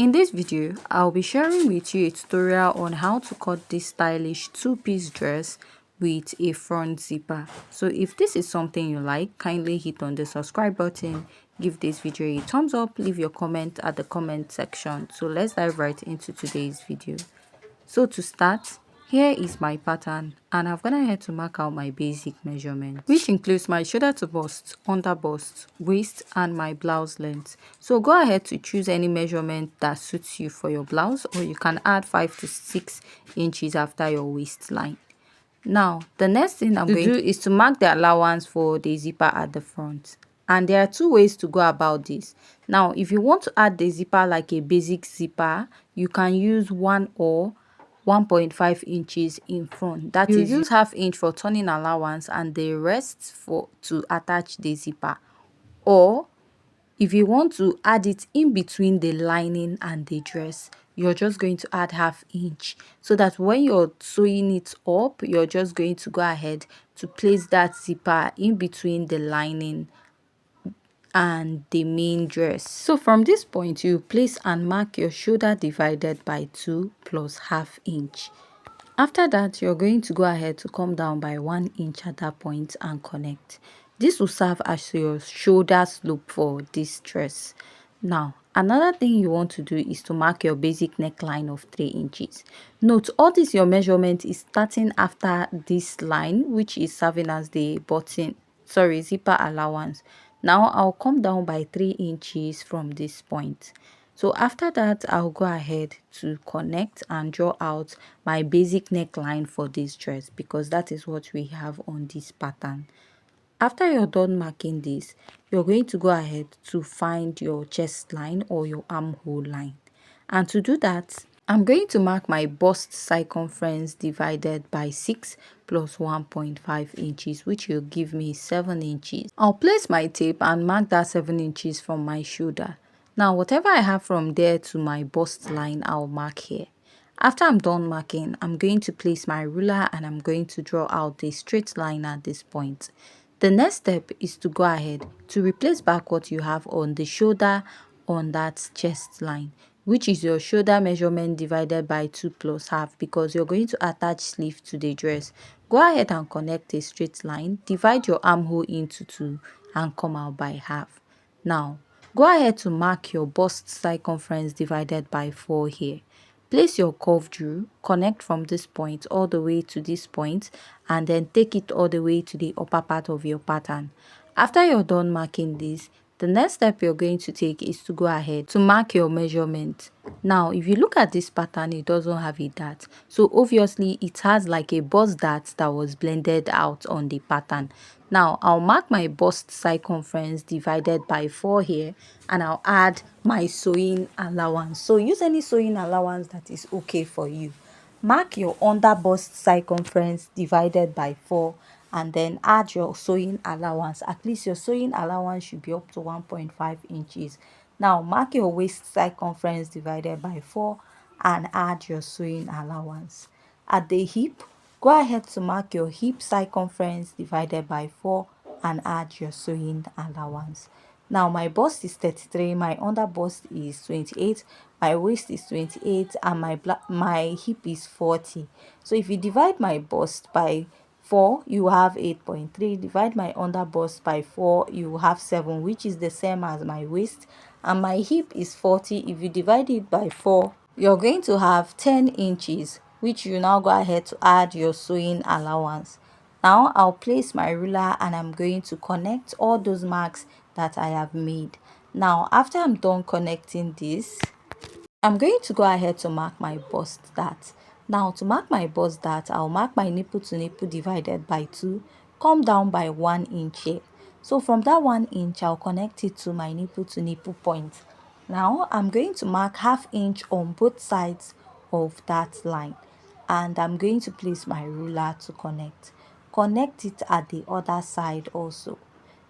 In this video, I'll be sharing with you a tutorial on how to cut this stylish two-piece dress with a front zipper. So if this is something you like, kindly hit on the subscribe button, give this video a thumbs up, leave your comment at the comment section. So let's dive right into today's video. So to start, here is my pattern and I've gone ahead to mark out my basic measurement, which includes my shoulder to bust, under bust, waist and my blouse length. So go ahead to choose any measurement that suits you for your blouse, or you can add 5 to 6 inches after your waistline. Now, the next thing I'm going to do is to mark the allowance for the zipper at the front. And there are two ways to go about this. Now, if you want to add the zipper like a basic zipper, you can use 1.5 inches in front. That is, you use half inch for turning allowance and the rest to attach the zipper. Or if you want to add it in between the lining and the dress, you're just going to add half inch, so that when you're sewing it up, you're just going to go ahead to place that zipper in between the lining and the main dress. So from this point, you place and mark your shoulder divided by 2 plus half inch. After that, you're going to go ahead to come down by 1 inch at that point and connect. This will serve as your shoulder slope for this dress. Now, another thing you want to do is to mark your basic neckline of 3 inches. Note, all this your measurement is starting after this line, which is serving as the zipper allowance. Now, I'll come down by 3 inches from this point. So after that, I'll go ahead to connect and draw out my basic neckline for this dress, because that is what we have on this pattern. After you're done marking this, you're going to go ahead to find your chest line or your armhole line. And to do that, I'm going to mark my bust circumference divided by 6 plus 1.5 inches, which will give me 7 inches. I'll place my tape and mark that 7 inches from my shoulder. Now, whatever I have from there to my bust line, I'll mark here. After I'm done marking, I'm going to place my ruler and I'm going to draw out a straight line at this point. The next step is to go ahead to replace back what you have on the shoulder on that chest line, which is your shoulder measurement divided by 2 plus half, because you're going to attach sleeve to the dress. Go ahead and connect a straight line, divide your armhole into 2 and come out by half. Now, go ahead to mark your bust circumference divided by 4 here. Place your curved rule, connect from this point all the way to this point, and then take it all the way to the upper part of your pattern. After you're done marking this, the next step you're going to take is to go ahead to mark your measurement. Now, if you look at this pattern, it doesn't have a dart. So obviously, it has like a bust dart that was blended out on the pattern. Now, I'll mark my bust circumference divided by 4 here, and I'll add my sewing allowance. So use any sewing allowance that is okay for you. Mark your under bust circumference divided by 4 and then add your sewing allowance. At least your sewing allowance should be up to 1.5 inches. Now, mark your waist circumference divided by 4 and add your sewing allowance. At the hip, go ahead to mark your hip circumference divided by 4 and add your sewing allowance. Now, my bust is 33, my under bust is 28, my waist is 28, and my hip is 40. So if you divide my bust by 4, you have 8.3. Divide my under bust by 4, you have 7, which is the same as my waist. And my hip is 40. If you divide it by 4, you're going to have 10 inches, which you now go ahead to add your sewing allowance. Now, I'll place my ruler and I'm going to connect all those marks that I have made. Now, after I'm done connecting this, I'm going to go ahead to mark my bust dart. Now, to mark my bust dart, I'll mark my nipple to nipple divided by 2, come down by 1 inch here. So from that 1 inch, I'll connect it to my nipple to nipple point. Now, I'm going to mark half inch on both sides of that line. And I'm going to place my ruler to connect. Connect it at the other side also.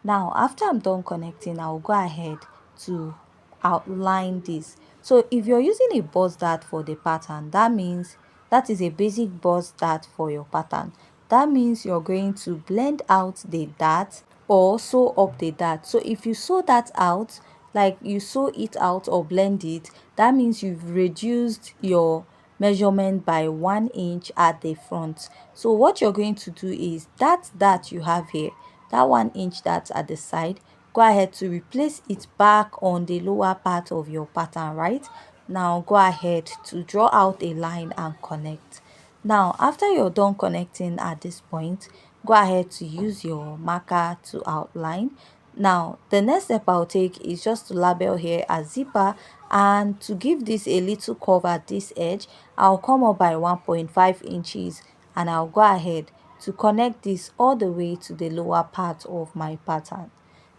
Now, after I'm done connecting, I'll go ahead to outline this. So if you're using a bust dart for the pattern, that means that is a basic bust dart for your pattern. That means you're going to blend out the dart or sew up the dart. So if you sew that out, like you sew it out or blend it, that means you've reduced your measurement by 1 inch at the front. So what you're going to do is that you have here, that 1 inch that's at the side, go ahead to replace it back on the lower part of your pattern. Right now, go ahead to draw out a line and connect. Now after you're done connecting at this point, go ahead to use your marker to outline. Now the next step I'll take is just to label here as zipper, and to give this a little curve at this edge, I'll come up by 1.5 inches and I'll go ahead to connect this all the way to the lower part of my pattern.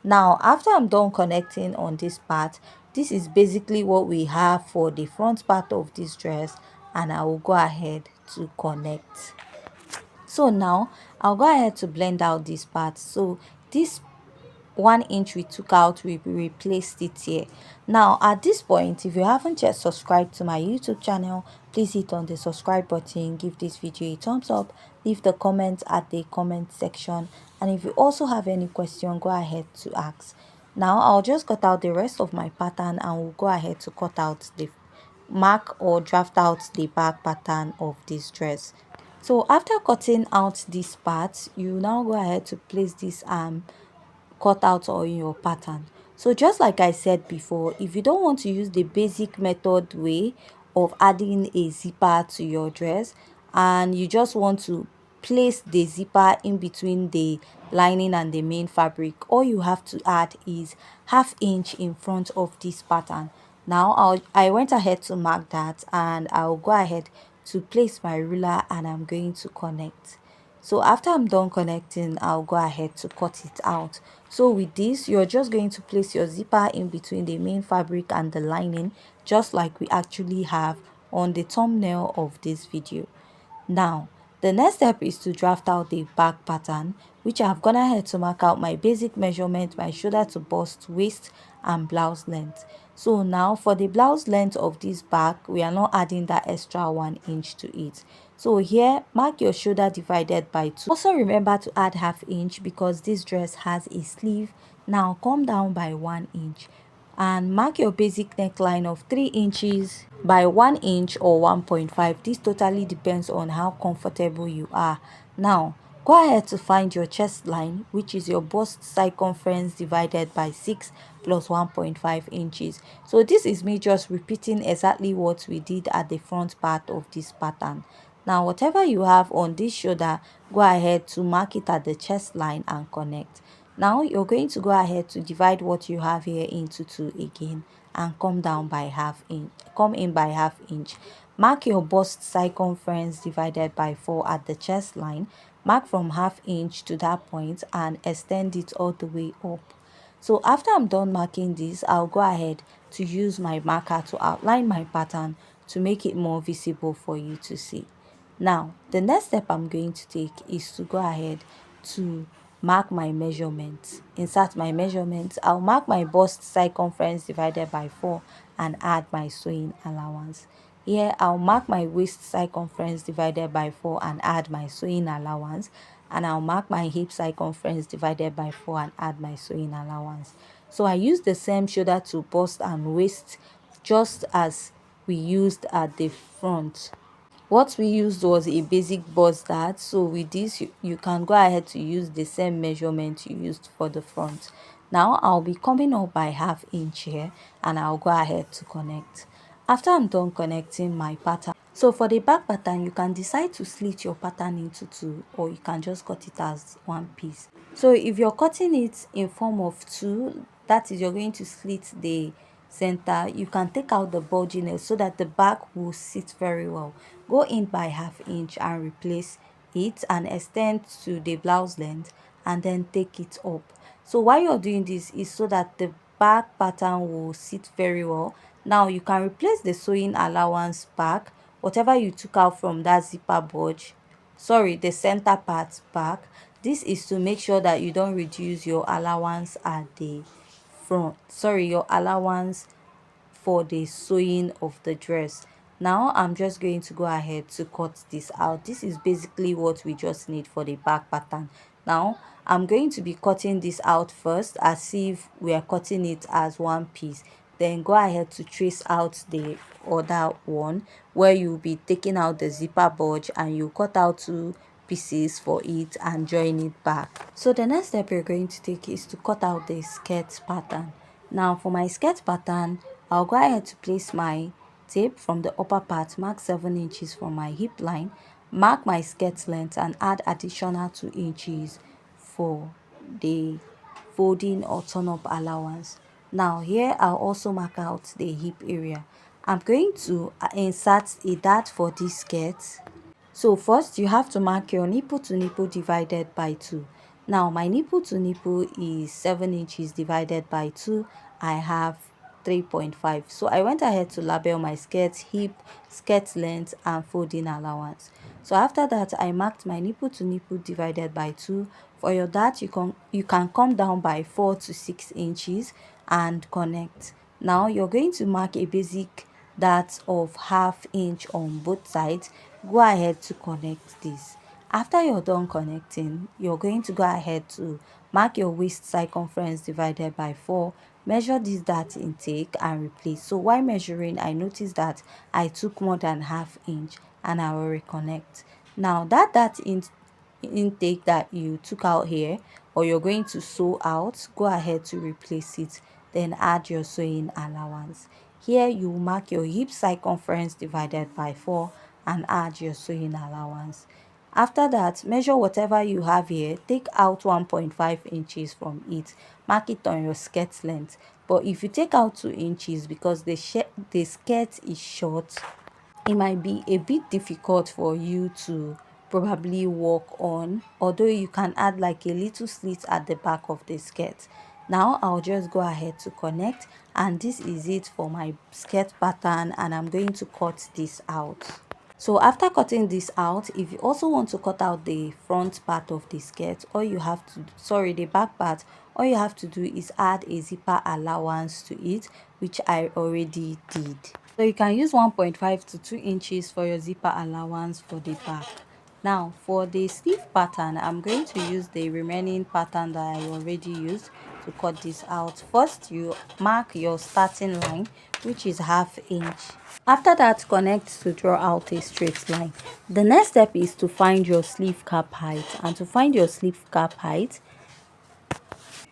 Now after I'm done connecting on this part, this is basically what we have for the front part of this dress, and I will go ahead to connect. So now I'll go ahead to blend out this part. So this 1 inch we took out, we replaced it here. Now at this point, if you haven't yet subscribed to my YouTube channel, please hit on the subscribe button, give this video a thumbs up, leave the comments at the comment section, and if you also have any question, go ahead to ask. Now I'll just cut out the rest of my pattern and we'll go ahead to cut out the mark or draft out the back pattern of this dress. So after cutting out this part, you now go ahead to place this cut out on your pattern. So just like I said before, if you don't want to use the basic method way of adding a zipper to your dress, and you just want to place the zipper in between the lining and the main fabric, all you have to add is 1/2 inch in front of this pattern. Now I went ahead to mark that, and I'll go ahead to place my ruler and I'm going to connect. So after I'm done connecting, I'll go ahead to cut it out. So with this, you're just going to place your zipper in between the main fabric and the lining, just like we actually have on the thumbnail of this video. Now the next step is to draft out the back pattern, which I've gone ahead to mark out my basic measurement, my shoulder to bust, waist and blouse length. So now for the blouse length of this back, we are not adding that extra 1 inch to it. So here, mark your shoulder divided by 2. Also remember to add 1/2 inch because this dress has a sleeve. Now come down by 1 inch and mark your basic neckline of 3 inches by 1 inch or 1.5. This totally depends on how comfortable you are. Now go ahead to find your chest line, which is your bust circumference divided by 6 plus 1.5 inches. So this is me just repeating exactly what we did at the front part of this pattern. Now whatever you have on this shoulder, go ahead to mark it at the chest line and connect. Now you're going to go ahead to divide what you have here into 2 again and come down by 1/2 inch, come in by 1/2 inch. Mark your bust circumference divided by 4 at the chest line. Mark from 1/2 inch to that point and extend it all the way up. So after I'm done marking this, I'll go ahead to use my marker to outline my pattern to make it more visible for you to see. Now the next step I'm going to take is to go ahead to mark my measurements. Insert my measurements. I'll mark my bust circumference divided by 4 and add my sewing allowance. Here I'll mark my waist circumference divided by 4 and add my sewing allowance, and I'll mark my hip circumference divided by 4 and add my sewing allowance. So I use the same shoulder to bust and waist just as we used at the front. What we used was a basic bust dart, so with this you can go ahead to use the same measurement you used for the front. Now I'll be coming up by 1/2 inch here and I'll go ahead to connect. After I'm done connecting my pattern, so for the back pattern, you can decide to slit your pattern into 2 or you can just cut it as one piece. So if you're cutting it in form of 2, that is, you're going to slit the center, you can take out the bulginess so that the back will sit very well. Go in by 1/2 inch and replace it and extend to the blouse length and then take it up. So why you're doing this is so that the back pattern will sit very well. Now you can replace the sewing allowance back, whatever you took out from that zipper bulge, sorry, the center part back. This is to make sure that you don't reduce your allowance at the front, sorry, your allowance for the sewing of the dress. Now I'm just going to go ahead to cut this out. This is basically what we just need for the back pattern. Now I'm going to be cutting this out first as if we are cutting it as one piece. Then go ahead to trace out the other one, where you'll be taking out the zipper bulge and you cut out 2 pieces for it and join it back. So the next step you're going to take is to cut out the skirt pattern. Now for my skirt pattern, I'll go ahead to place my tape from the upper part, mark 7 inches from my hip line, mark my skirt length and add additional 2 inches for the folding or turn up allowance. Now here I'll also mark out the hip area. I'm going to insert a dart for this skirt. So first you have to mark your nipple to nipple divided by 2. Now my nipple to nipple is 7 inches divided by 2. I have 3.5. So I went ahead to label my skirt, hip, skirt length and folding allowance. So after that, I marked my nipple to nipple divided by 2. For your dart, you can come down by 4 to 6 inches and connect. Now you're going to mark a basic dart of 1/2 inch on both sides. Go ahead to connect this. After you're done connecting, you're going to go ahead to mark your waist circumference divided by 4. Measure this dart intake and replace. So while measuring, I noticed that I took more than 1/2 inch and I will reconnect. Now that intake that you took out here, or you're going to sew out, go ahead to replace it. Then add your sewing allowance. Here you mark your hip circumference divided by 4 and add your sewing allowance. After that, measure whatever you have here, take out 1.5 inches from it, mark it on your skirt length. But if you take out 2 inches, because the skirt is short, it might be a bit difficult for you to probably walk on, although you can add like a little slit at the back of the skirt. Now I'll just go ahead to connect, and this is it for my skirt pattern, and I'm going to cut this out. So after cutting this out, if you also want to cut out the front part of the skirt, all you have to, the back part, all you have to do is add a zipper allowance to it, which I already did. So you can use 1.5 to 2 inches for your zipper allowance for the back. Now for the sleeve pattern, I'm going to use the remaining pattern that I already used to cut this out. First, you mark your starting line, which is 1/2 inch. After that, connect to draw out a straight line. The next step is to find your sleeve cap height, and to find your sleeve cap height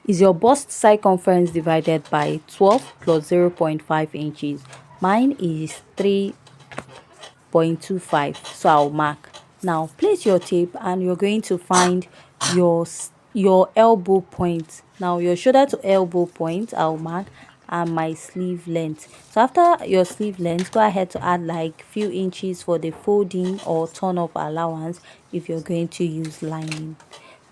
is your bust circumference divided by 12 plus 0.5 inches. Mine is 3.25, so I'll mark. Now place your tape and you're going to find your elbow point. Now your shoulder to elbow point I'll mark, and my sleeve length. So after your sleeve length, go ahead to add like few inches for the folding or turn up allowance if you're going to use lining.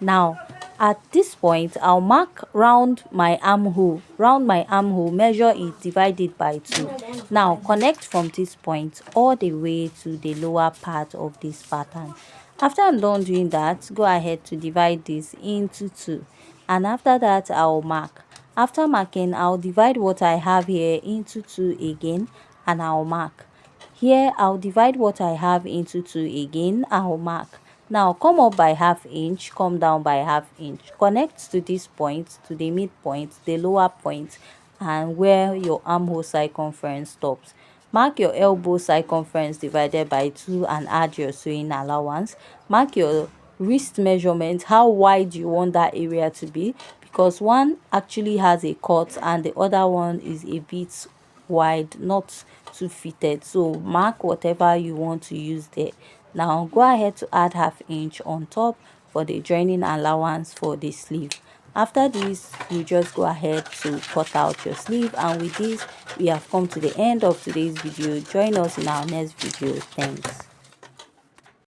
Now at this point, I'll mark round my armhole. Measure it, divide it by 2. Now connect from this point all the way to the lower part of this pattern. After I'm done doing that, go ahead to divide this into 2, and after that I'll mark. After marking, I'll divide what I have here into 2 again, and I'll mark. Here I'll divide what I have into 2 again, I'll mark. Now come up by 1/2 inch, come down by 1/2 inch. Connect to this point, to the midpoint, the lower point, and where your armhole circumference stops. Mark your elbow circumference divided by 2 and add your sewing allowance. Mark your wrist measurement, how wide you want that area to be, because one actually has a cut and the other one is a bit wide, not too fitted. So mark whatever you want to use there. Now go ahead to add 1/2 inch on top for the joining allowance for the sleeve. After this, you just go ahead to cut out your sleeve, and with this we have come to the end of today's video. Join us in our next video. Thanks.